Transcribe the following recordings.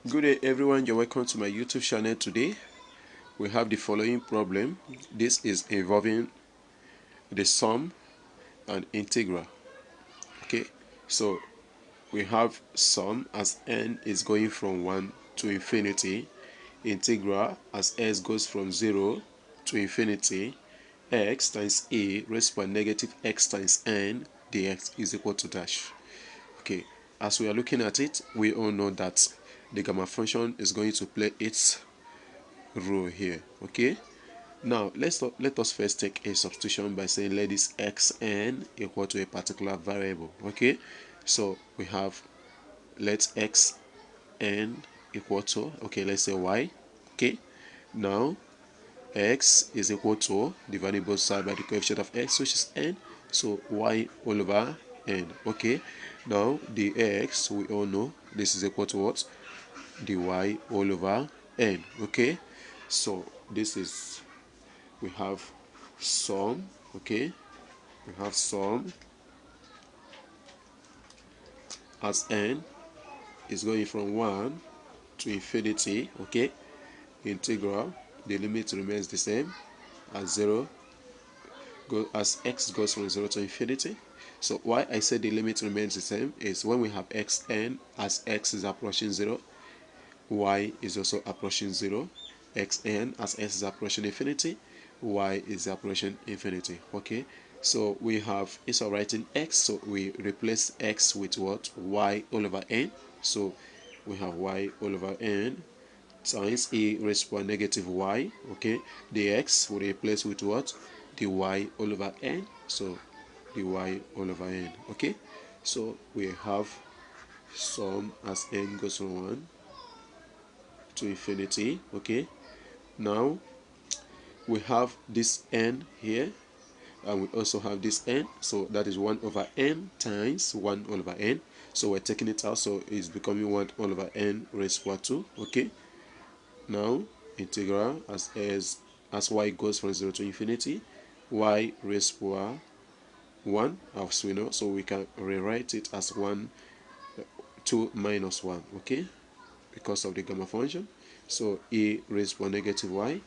Good day everyone, you're welcome to my YouTube channel. Today we have the following problem. This is involving the sum and integral. Okay, so we have sum as n is going from 1 to infinity, integral as s goes from 0 to infinity, x times a raised by negative x times n dx is equal to dash. Okay, as we are looking at it, we all know that the gamma function is going to play its role here. Okay, now let us first take a substitution by saying let this xn equal to a particular variable. Okay, so we have let xn equal to, okay, let's say y. Okay, now x is equal to, dividing both sides by the coefficient of x, which is n, so y all over n. Okay, now the x, we all know this is equal to what? Dy all over n. Okay, so this is, we have sum. Okay, we have sum as n is going from 1 to infinity. Okay, integral, the limit remains the same as 0 as x goes from 0 to infinity. So why I say the limit remains the same is when we have xn as x is approaching 0, y is also approaching 0, xn as s is approaching infinity, y is approaching infinity. Okay, so we have, instead of writing x, so we replace x with what? Y all over n. So we have y all over n times e raised by negative y. Okay, the x will replace with what? The y all over n. So the y all over n. Okay, so we have sum as n goes from 1 to infinity. Okay, now we have this n here, and we also have this n, so that is 1 over n times 1 over n. So we're taking it out, so it's becoming 1 over n raised by 2. Okay, now integral as y goes from 0 to infinity, y raised by 1, as we know, so we can rewrite it as 2 minus 1. Okay, because of the gamma function, so e raised by negative y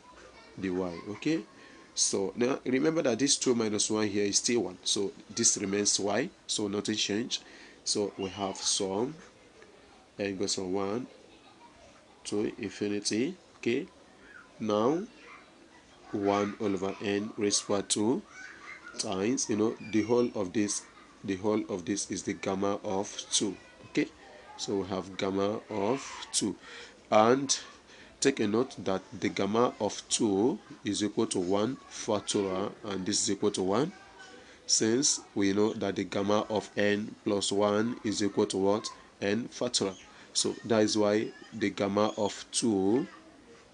dy. Okay, so now remember that this 2 minus 1 here is still 1, so this remains y, so nothing changed. So we have sum n goes from 1 to infinity. Okay, now 1 over n raised by 2 times, the whole of this is the gamma of 2. Okay, so we have gamma of 2, and take a note that the gamma of 2 is equal to 1 factorial, and this is equal to 1, since we know that the gamma of n plus 1 is equal to what? N factorial. So that is why the gamma of 2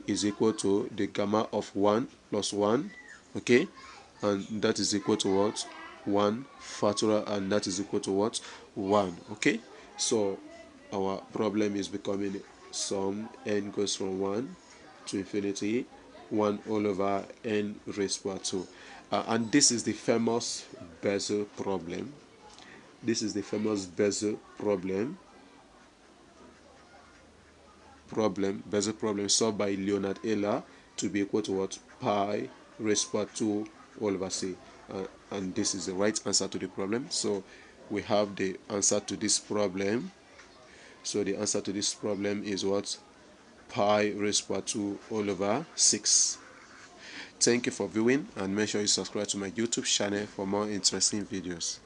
is equal to the gamma of 1 plus 1. Okay, and that is equal to what? 1 factorial, and that is equal to what? 1. Okay, so our problem is becoming sum n goes from 1 to infinity, 1 all over n raised by 2. And this is the famous Bessel problem. This is the famous Bessel problem. Bessel problem solved by Leonhard Euler to be equal to what? Pi raised by 2 all over c. And this is the right answer to the problem. So we have the answer to this problem. So the answer to this problem is what? Pi raised by 2 all over 6. Thank you for viewing, and make sure you subscribe to my YouTube channel for more interesting videos.